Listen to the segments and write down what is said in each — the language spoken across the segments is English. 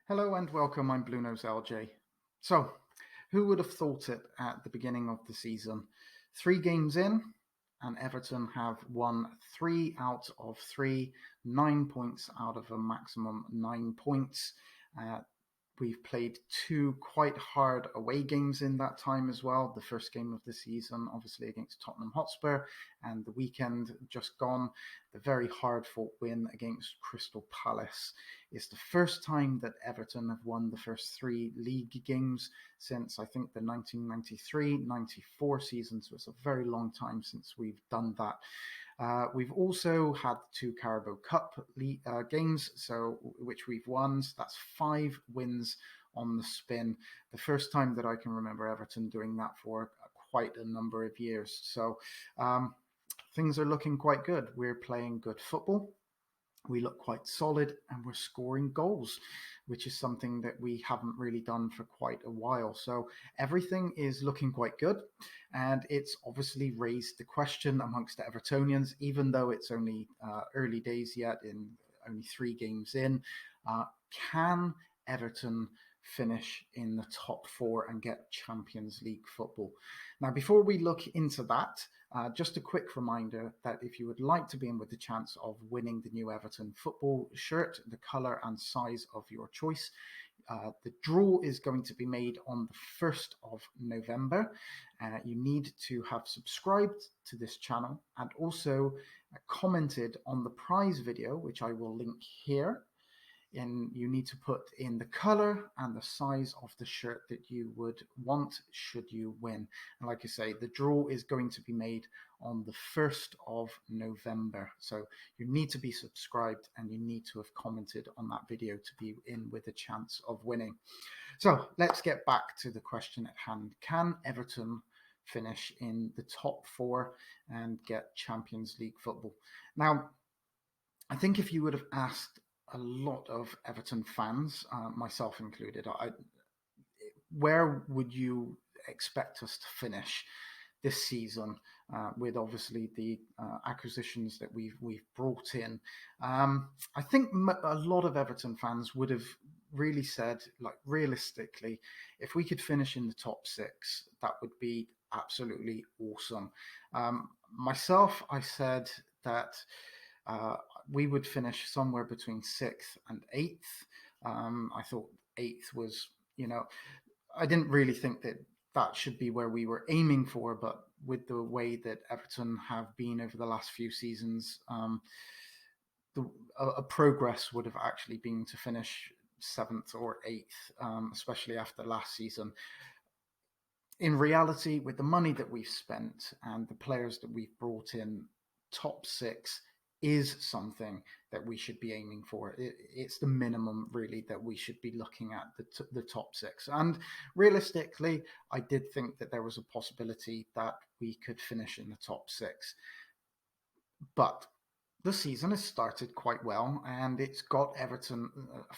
Hello and welcome, I'm BluenoseLJ. So, who would have thought it at the beginning of the season? 3 games in, and Everton have won 3 out of 3, 9 points out of a maximum 9 points. Uh, We've played 2 quite hard away games in that time as well. The first game of the season, obviously, against Tottenham Hotspur, and the weekend just gone, the very hard-fought win against Crystal Palace. It's the first time that Everton have won the first 3 league games since, I think, the 1993-94 season, so it's a very long time since we've done that. We've also had 2 Carabao Cup games, which we've won. So that's 5 wins on the spin. The first time that I can remember Everton doing that for quite a number of years. So things are looking quite good. We're playing good football. We look quite solid and we're scoring goals, which is something that we haven't really done for quite a while. So everything is looking quite good. And it's obviously raised the question amongst the Evertonians, even though it's only early days yet, in only 3 games in, can Everton finish in the top 4 and get Champions League football? Now, before we look into that, just a quick reminder that if you would like to be in with the chance of winning the new Everton football shirt, the colour and size of your choice, the draw is going to be made on the 1st of November. You need to have subscribed to this channel and also commented on the prize video, which I will link here. And you need to put in the color and the size of the shirt that you would want should you win. And like I say, the draw is going to be made on the 1st of November. So you need to be subscribed and you need to have commented on that video to be in with a chance of winning. So let's get back to the question at hand. Can Everton finish in the top 4 and get Champions League football? Now, I think if you would have asked a lot of Everton fans, myself included, where would you expect us to finish this season with obviously the acquisitions that we've brought in? I think a lot of Everton fans would have really said, like, realistically, if we could finish in the top 6, that would be absolutely awesome. Myself, I said that we would finish somewhere between 6th and 8th. I thought 8th was, I didn't really think that that should be where we were aiming for, but with the way that Everton have been over the last few seasons, a progress would have actually been to finish 7th or 8th, especially after last season. In reality, with the money that we've spent and the players that we've brought in, top 6 is something that we should be aiming for. It's the minimum, really, that we should be looking at, the top 6. And realistically, I did think that there was a possibility that we could finish in the top 6. But the season has started quite well, and it's got Everton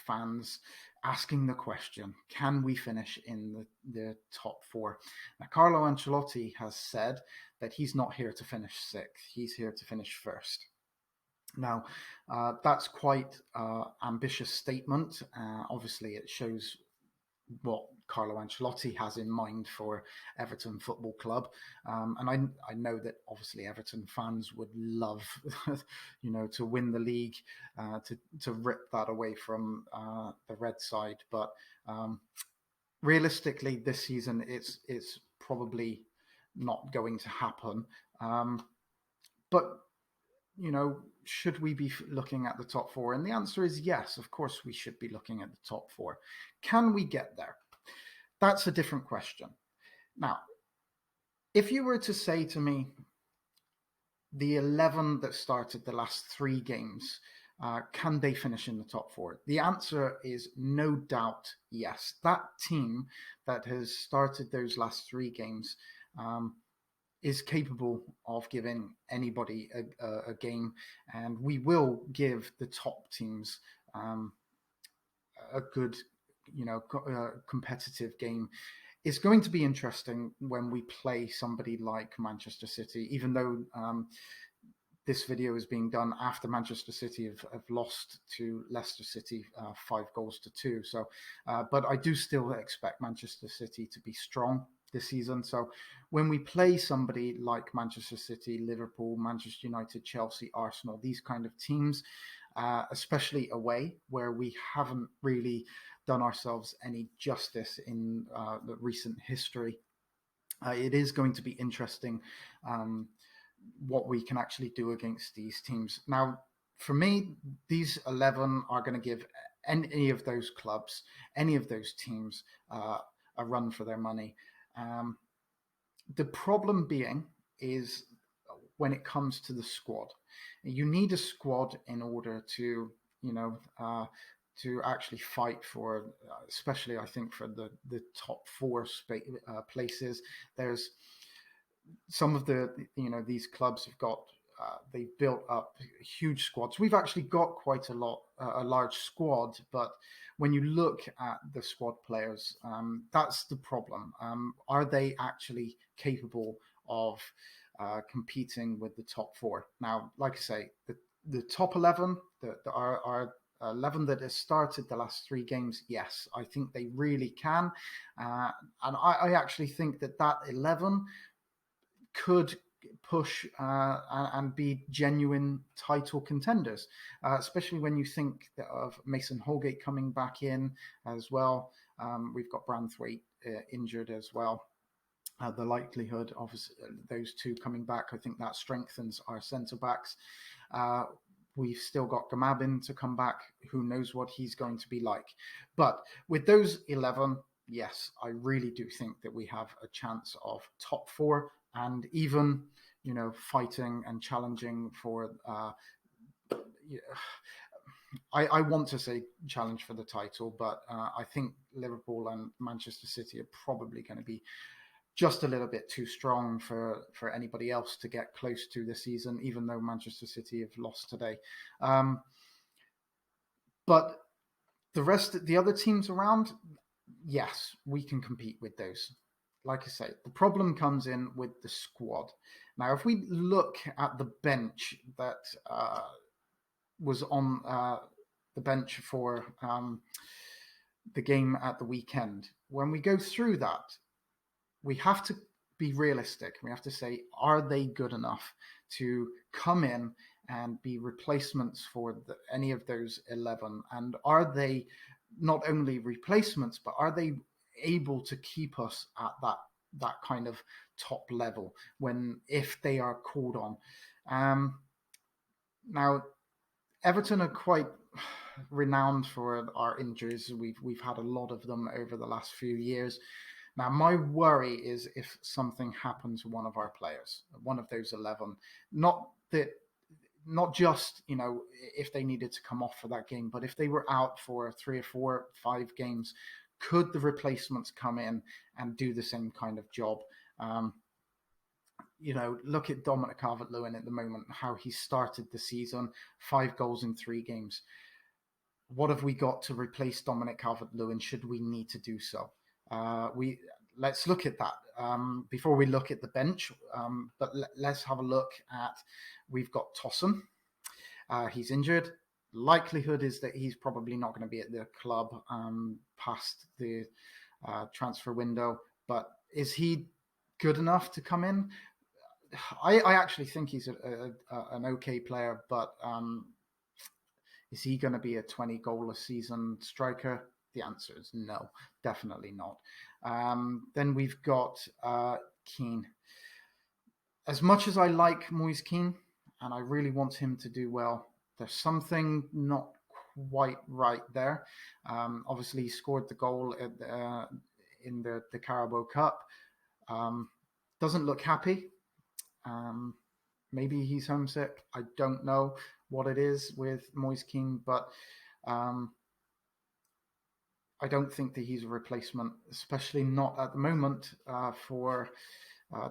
fans asking the question, can we finish in the top 4? Now, Carlo Ancelotti has said that he's not here to finish 6th, he's here to finish 1st. Now, that's quite an ambitious statement. Obviously, it shows what Carlo Ancelotti has in mind for Everton Football Club. And I know that obviously Everton fans would love, to win the league, to rip that away from the red side. But realistically, this season, it's probably not going to happen. But should we be looking at the top 4? And the answer is yes, of course we should be looking at the top 4. Can we get there? That's a different question. Now, if you were to say to me, the 11 that started the last 3 games, can they finish in the top 4? The answer is no doubt yes. That team that has started those last 3 games is capable of giving anybody a game, and we will give the top teams a good, competitive game. It's going to be interesting when we play somebody like Manchester City, even though this video is being done after Manchester City have lost to Leicester City 5-2. So, but I do still expect Manchester City to be strong this season. So when we play somebody like Manchester City, Liverpool, Manchester United, Chelsea, Arsenal, these kind of teams, especially away, where we haven't really done ourselves any justice in the recent history, it is going to be interesting what we can actually do against these teams. Now, for me, these 11 are going to give any of those clubs, any of those teams, a run for their money. The problem being is when it comes to the squad. You need a squad in order to, to actually fight for, especially I think for the top four places. There's some of the, these clubs have got, they've built up huge squads. We've actually got quite a large squad, but when you look at the squad players, that's the problem. Are they actually capable of competing with the top four? Now, like I say, the top 11, our 11 that has started the last 3 games, yes, I think they really can. And I actually think that 11 could push and be genuine title contenders, especially when you think of Mason Holgate coming back in as well. We've got Branthwaite injured as well. The likelihood of those two coming back, I think that strengthens our centre backs. We've still got Gamabin to come back. Who knows what he's going to be like? But with those 11, yes, I really do think that we have a chance of top 4 and even, fighting and challenging for. I want to say challenge for the title, but I think Liverpool and Manchester City are probably going to be just a little bit too strong for anybody else to get close to this season, even though Manchester City have lost today. But the other teams around, yes, we can compete with those. Like I say, the problem comes in with the squad. Now, if we look at the bench that was on the bench for the game at the weekend, when we go through that, we have to be realistic. We have to say, are they good enough to come in and be replacements for any of those 11? And are they not only replacements, but are they able to keep us at that kind of top level if they are called on? Now, Everton are quite renowned for our injuries. We've had a lot of them over the last few years. Now, my worry is if something happens to one of our players, one of those 11, not just, if they needed to come off for that game, but if they were out for 3 or 4 or 5 games, could the replacements come in and do the same kind of job? Look at Dominic Calvert-Lewin at the moment, how he started the season, 5 goals in 3 games. What have we got to replace Dominic Calvert-Lewin should we need to do so? Let's look at that before we look at the bench. But let's have a look at, we've got Tosun. He's injured. Likelihood is that he's probably not going to be at the club past the transfer window. But is he good enough to come in? I actually think he's an okay player, but is he going to be a 20-goal a season striker? The answer is no, definitely not. Then we've got Keane. As much as I like Moise Keane, and I really want him to do well, there's something not quite right there. Obviously, he scored the goal in the Carabao Cup. Doesn't look happy. Maybe he's homesick. I don't know what it is with Moise Keane, but I don't think that he's a replacement, especially not at the moment for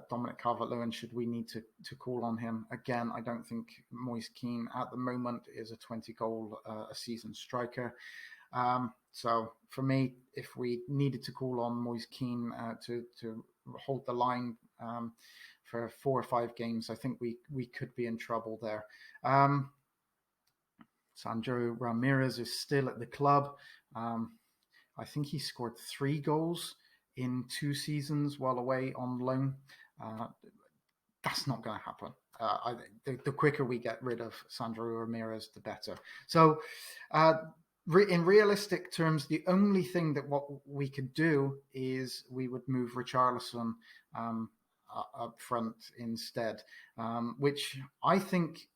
Dominic Calvert-Lewin, should we need to call on him. Again, I don't think Moise Keane at the moment is a 20-goal a season striker. So for me, if we needed to call on Moise Keane to hold the line for 4 or 5 games, I think we could be in trouble there. Sandro Ramirez is still at the club. I think he scored 3 goals in 2 seasons while away on loan. That's not going to happen. The quicker we get rid of Sandro Ramirez, the better. So, in realistic terms, the only thing that what we could do is we would move Richarlison up front instead, which I think,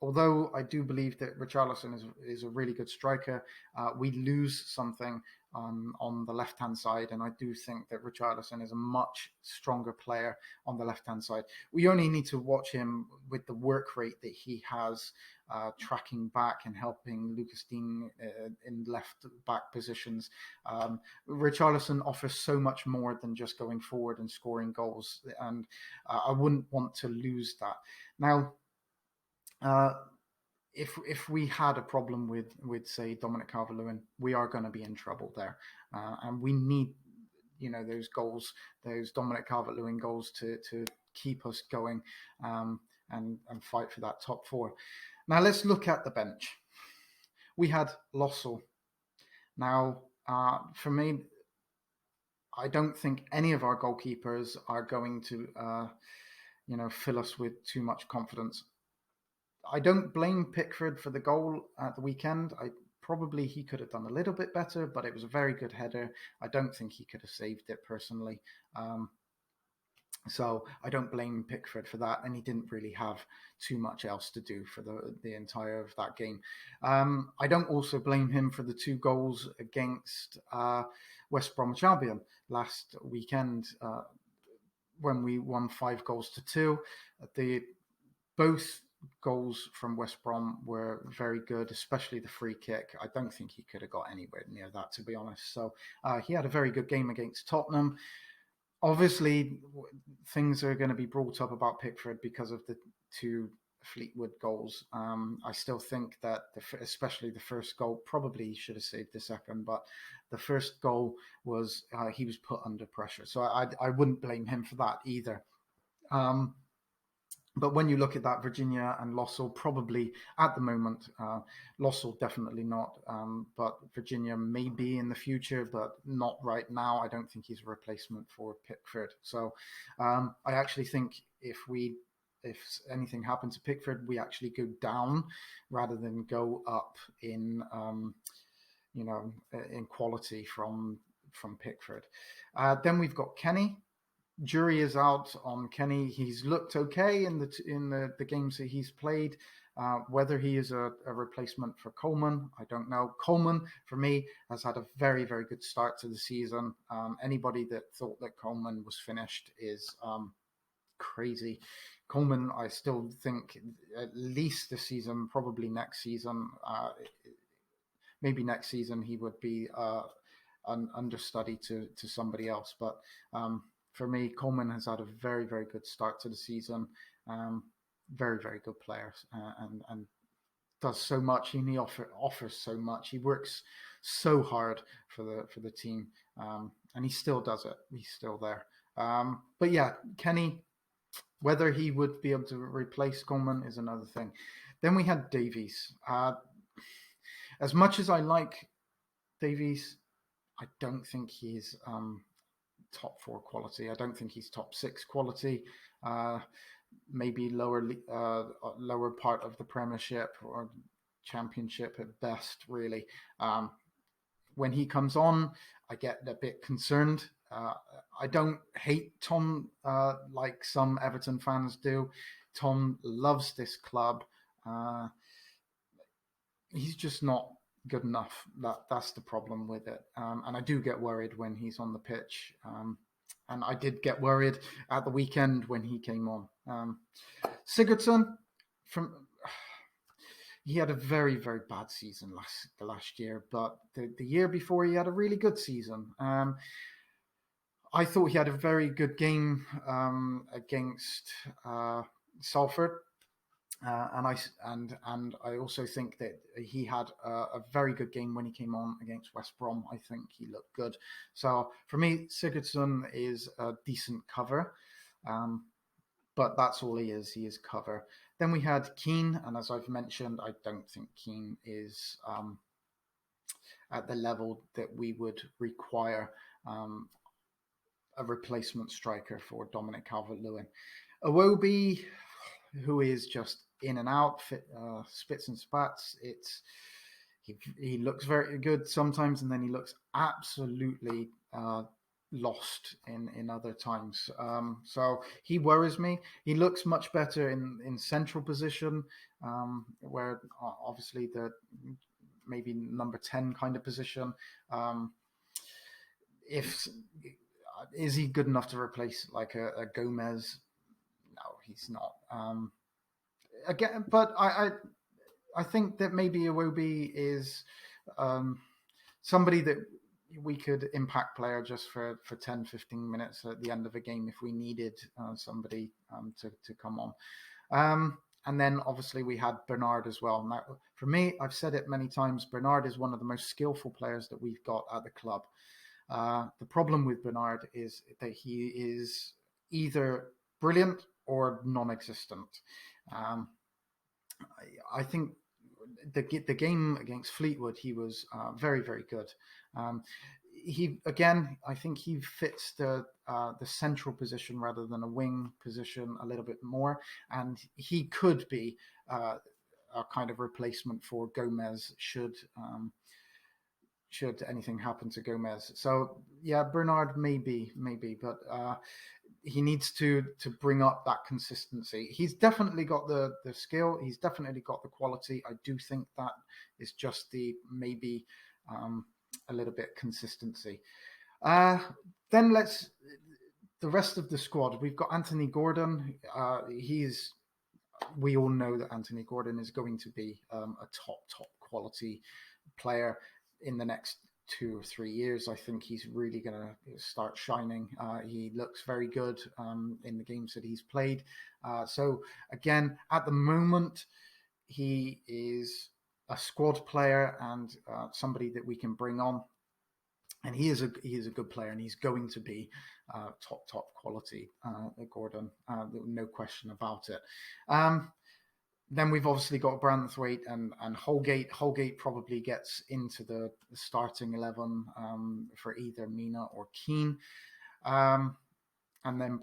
although I do believe that Richarlison is a really good striker, we lose something on the left-hand side, and I do think that Richarlison is a much stronger player on the left-hand side. We only need to watch him with the work rate that he has, tracking back and helping Lucas Digne in left-back positions. Richarlison offers so much more than just going forward and scoring goals, and I wouldn't want to lose that. Now, if we had a problem with say Dominic Calvert-Lewin, we are going to be in trouble there, and we need those goals, those Dominic Calvert-Lewin goals to keep us going and fight for that top 4. Now let's look at the bench. We had Lossell. Now for me, I don't think any of our goalkeepers are going to fill us with too much confidence. I don't blame Pickford for the goal at the weekend. Probably he could have done a little bit better, but it was a very good header. I don't think he could have saved it personally. So I don't blame Pickford for that, and he didn't really have too much else to do for the entire of that game. I don't also blame him for the 2 goals against West Bromwich Albion last weekend when we won 5-2. Both goals from West Brom were very good, especially the free kick. I don't think he could have got anywhere near that, to be honest. So he had a very good game against Tottenham. Obviously, things are going to be brought up about Pickford because of the 2 Fleetwood goals. I still think that especially the first goal, probably he should have saved the second, but the first goal was he was put under pressure. So I wouldn't blame him for that either. But when you look at that, Virginia and Lossell, probably at the moment, Lossell definitely not, but Virginia may be in the future, but not right now. I don't think he's a replacement for Pickford. So I actually think if anything happened to Pickford, we actually go down rather than go up in in quality from Pickford. Then we've got Kenny. Jury is out on Kenny. He's looked okay in the games that he's played. Whether he is a replacement for Coleman, I don't know. Coleman, for me, has had a very, very good start to the season. Anybody that thought that Coleman was finished is crazy. Coleman, I still think at least this season, probably next season, maybe next season he would be an understudy to somebody else. But for me, Coleman has had a very, very good start to the season. Very, very good player, and does so much. And he offers so much. He works so hard for the team, and he still does it. He's still there. But yeah, Kenny, whether he would be able to replace Coleman is another thing. Then we had Davies. As much as I like Davies, I don't think he's top 4 quality. I don't think he's top 6 quality. Maybe lower part of the Premiership or Championship at best, really. When he comes on, I get a bit concerned. I don't hate Tom like some Everton fans do. Tom loves this club. He's just not good enough. That's the problem with it. And I do get worried when he's on the pitch. And I did get worried at the weekend when he came on. Sigurdsson, he had a very, very bad season last year, but the year before he had a really good season. I thought he had a very good game against Salford. And I also think that he had a very good game when he came on against West Brom. I think he looked good. So for me, Sigurdsson is a decent cover. but that's all he is. He is cover. Then we had Keane, and as I've mentioned, I don't think Keane is at the level that we would require a replacement striker for Dominic Calvert-Lewin. Iwobi, who is just in and out, spits and spats. He looks very good sometimes, and then he looks absolutely lost in other times. So he worries me. He looks much better in central position, where obviously the maybe number 10 kind of position. If is he good enough to replace like a Gomez? No, he's not. Again, but I think that maybe Iwobi is somebody that we could impact player just for 10, 15 minutes at the end of a game if we needed somebody to come on. And then obviously we had Bernard as well. Now, for me, I've said it many times, Bernard is one of the most skillful players that we've got at the club. The problem with Bernard is that he is either brilliant or non-existent. I think the game against Fleetwood, he was very, very good. I think he fits the central position rather than a wing position a little bit more, and he could be a kind of replacement for Gomez should anything happen to Gomez. So yeah, Bernard maybe, but he needs to bring up that consistency. He's definitely got the skill. He's definitely got the quality. I do think that is just the maybe a little bit consistency. Then the rest of the squad. We've got Anthony Gordon. We all know that Anthony Gordon is going to be a top quality player in the next 2 or 3 years. I think he's really going to start shining. He looks very good in the games that he's played. So again, at the moment, he is a squad player and somebody that we can bring on. And he is a good player, and he's going to be top quality, Gordon. No question about it. Then we've obviously got Branthwaite and Holgate. Holgate probably gets into the starting 11 for either Mina or Keane. And then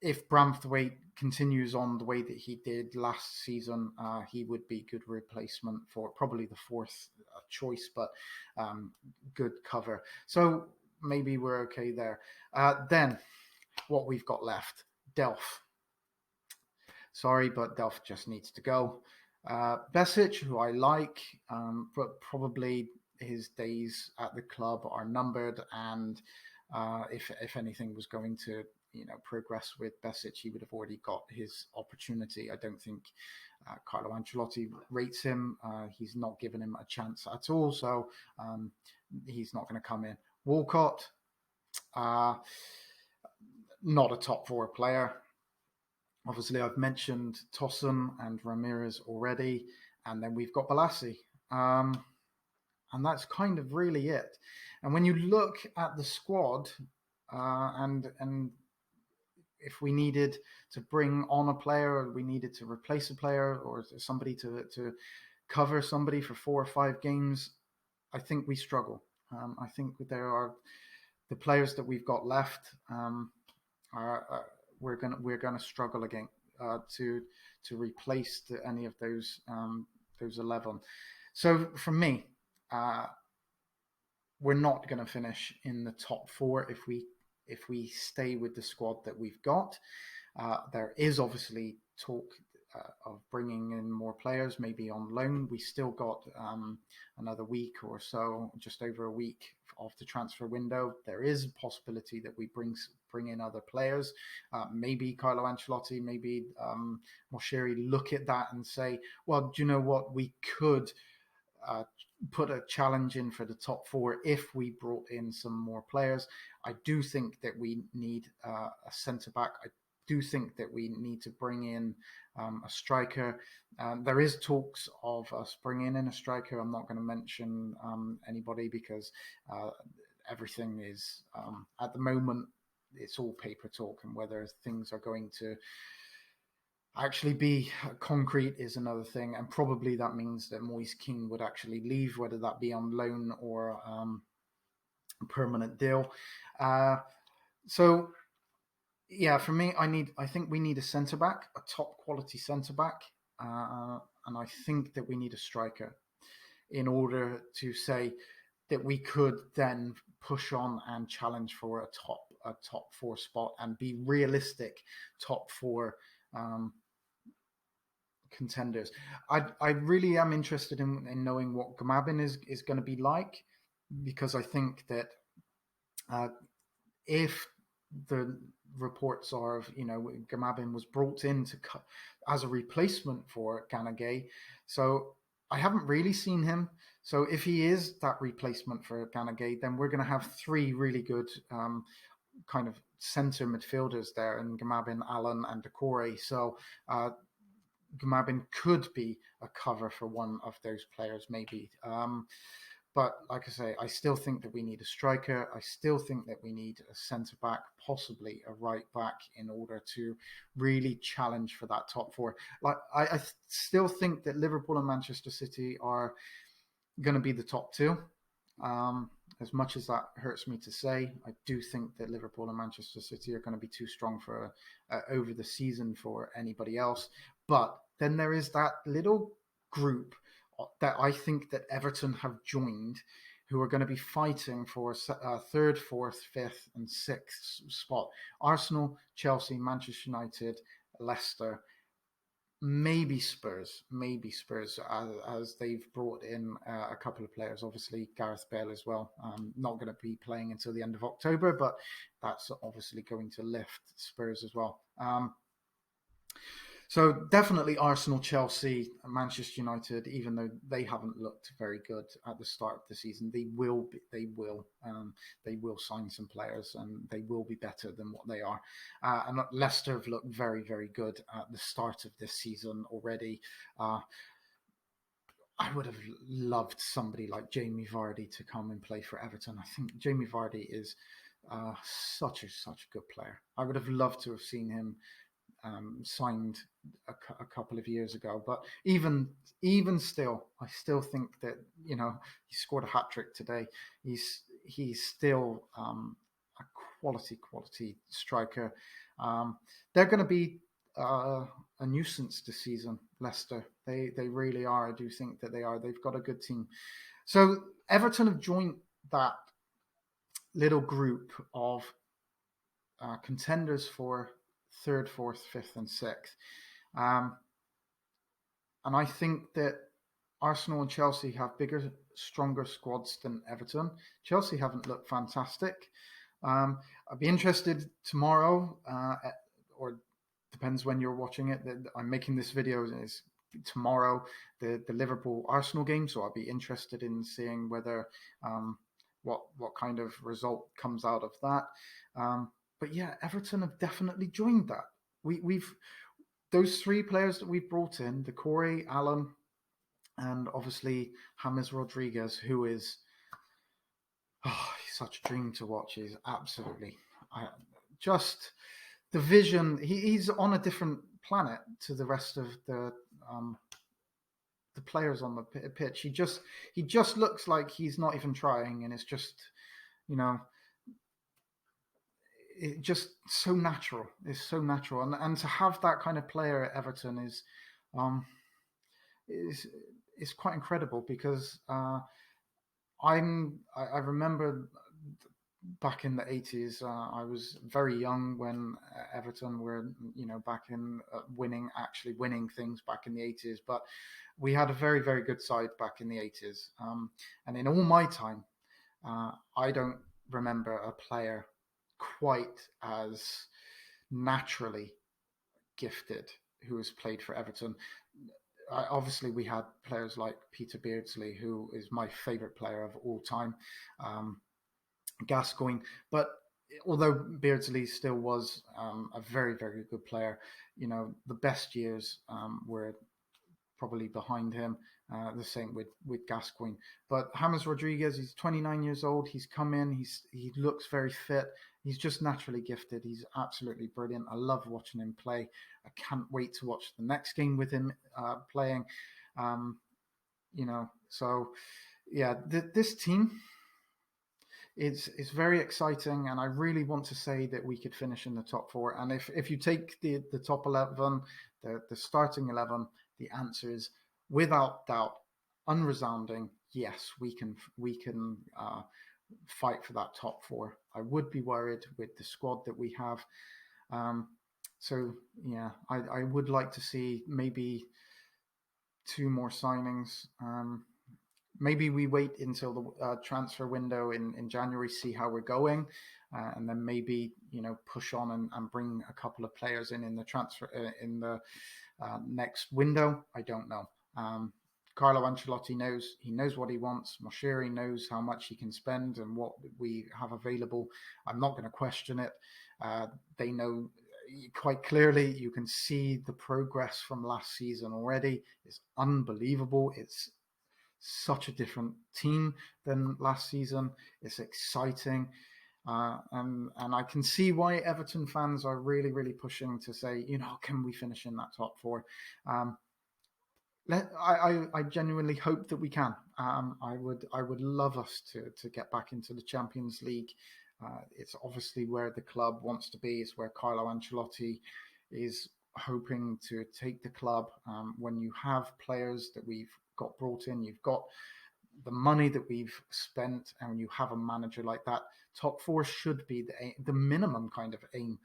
if Branthwaite continues on the way that he did last season, he would be good replacement for probably the fourth choice, but good cover. So maybe we're okay there. Then what we've got left, Delph. Sorry, but Delph just needs to go. Besic, who I like, but probably his days at the club are numbered. And if anything was going to progress with Besic, he would have already got his opportunity. I don't think Carlo Ancelotti rates him. He's not given him a chance at all, so he's not going to come in. Walcott, not a top 4 player. Obviously, I've mentioned Tosun and Ramirez already, and then we've got Balassi. And that's kind of really it. And when you look at the squad, and if we needed to bring on a player, or we needed to replace a player, or somebody to cover somebody for 4 or 5 games, I think we struggle. I think there are the players that we've got left we're gonna struggle again to replace any of those 11. So for me, we're not going to finish in the top 4 if we stay with the squad that we've got. There is obviously talk of bringing in more players, maybe on loan. We still got another week or so, just over a week of the transfer window. There is a possibility that we bring in other players. Maybe Carlo Ancelotti, maybe Moshiri look at that and say, well, do you know what? We could put a challenge in for the top 4 if we brought in some more players. I do think that we need a centre-back. I do think that we need to bring in a striker. There is talks of us bringing in a striker. I'm not going to mention anybody because everything is at the moment it's all paper talk, and whether things are going to actually be concrete is another thing. And probably that means that Moise Kean would actually leave, whether that be on loan or a permanent deal. So yeah, for me, I think we need a centre back, a top quality centre back, and I think that we need a striker in order to say that we could then push on and challenge for a top four spot and be realistic top four contenders. I really am interested in knowing what Gamabin is going to be like, because I think that if the reports are of, Gamabin was brought in to as a replacement for Ganagay, so I haven't really seen him. So if he is that replacement for Ganagay, then we're going to have three really good kind of centre midfielders there, and Gamabin, Allen, and Decore. So Gamabin could be a cover for one of those players, maybe. But like I say, I still think that we need a striker. I still think that we need a centre back, possibly a right back, in order to really challenge for that top four. Like I still think that Liverpool and Manchester City are going to be the top two. As much as that hurts me to say, I do think that Liverpool and Manchester City are going to be too strong for over the season for anybody else. But then there is that little group that I think that Everton have joined, who are going to be fighting for third, fourth, fifth, and sixth spot. Arsenal, Chelsea, Manchester United, Leicester, maybe Spurs, as they've brought in a couple of players. Obviously, Gareth Bale as well. Not going to be playing until the end of October, but that's obviously going to lift Spurs as well. So definitely Arsenal, Chelsea, Manchester United. Even though they haven't looked very good at the start of the season, they will sign some players, and they will be better than what they are. And Leicester have looked very, very good at the start of this season already. I would have loved somebody like Jamie Vardy to come and play for Everton. I think Jamie Vardy is such a good player. I would have loved to have seen him signed a couple of years ago, but even still, I still think that he scored a hat-trick today. He's still a quality striker. They're going to be a nuisance this season, Leicester. They really are. I do think that they are. They've got a good team. So Everton have joined that little group of contenders for third, fourth, fifth, and sixth. And I think that Arsenal and Chelsea have bigger, stronger squads than Everton. Chelsea haven't looked fantastic. I'd be interested tomorrow, or depends when you're watching it. I'm making this video is tomorrow, the Liverpool Arsenal game. So I'll be interested in seeing whether what kind of result comes out of that. But yeah, Everton have definitely joined that. We've those three players that we've brought in, Decore, Allen, and obviously James Rodriguez, who is he's such a dream to watch. He's absolutely just the vision. He's on a different planet to the rest of the players on the pitch. He just looks like he's not even trying, and it's just it just so natural. It's so natural, and to have that kind of player at Everton is quite incredible, because I remember back in the 80s. I was very young when Everton were back in winning things back in the 80s, but we had a very, very good side back in the 80s, and in all my time, I don't remember a player quite as naturally gifted who has played for Everton. Obviously, we had players like Peter Beardsley, who is my favourite player of all time, Gascoigne. But although Beardsley still was a very, very good player, the best years were probably behind him. The same with Gascoigne. But James Rodriguez, he's 29 years old. He's come in. He looks very fit. He's just naturally gifted. He's absolutely brilliant. I love watching him play. I can't wait to watch the next game with him playing. So yeah, this team it's very exciting, and I really want to say that we could finish in the top four. And if you take the top 11, the starting 11, the answer is without doubt, unresounding, yes, we can fight for that top four. I would be worried with the squad that we have. So yeah, I would like to see maybe two more signings. Maybe we wait until the transfer window in January, see how we're going, and then maybe push on and bring a couple of players in the transfer in the next window. I don't know. Carlo Ancelotti knows what he wants. Moshiri knows how much he can spend and what we have available. I'm not going to question it. They know quite clearly. You can see the progress from last season already. It's unbelievable. It's such a different team than last season. It's exciting. And I can see why Everton fans are really, really pushing to say, can we finish in that top four? I genuinely hope that we can. I would love us to get back into the Champions League. It's obviously where the club wants to be. It's where Carlo Ancelotti is hoping to take the club. When you have players that we've got brought in, you've got the money that we've spent, and you have a manager like that, top four should be the minimum kind of aim.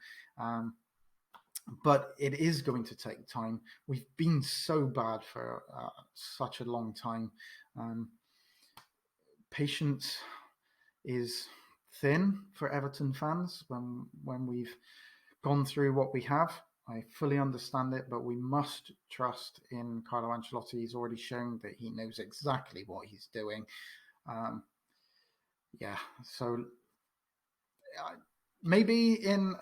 But it is going to take time. We've been so bad for such a long time. Patience is thin for Everton fans when we've gone through what we have. I fully understand it, but we must trust in Carlo Ancelotti. He's already shown that he knows exactly what he's doing. So maybe in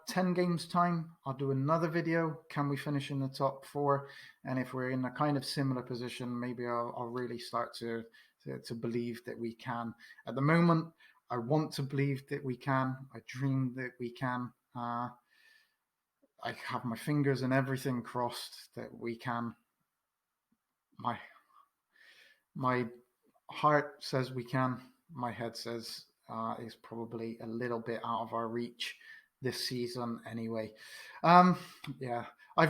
10 games time, I'll do another video. Can we finish in the top four? And if we're in a kind of similar position, maybe I'll really start to believe that we can. At the moment, I want to believe that we can. I dream that we can. I have my fingers and everything crossed that we can. My heart says we can. My head says is probably a little bit out of our reach this season anyway. I've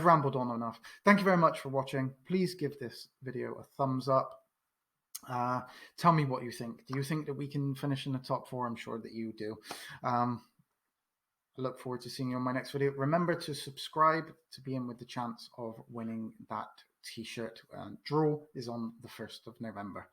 rambled on enough. Thank you very much for watching. Please give this video a thumbs up. Tell me what you think. Do you think that we can finish in the top four? I'm sure that you do. I look forward to seeing you on my next video. Remember to subscribe to be in with the chance of winning that t-shirt. Draw is on the 1st of November.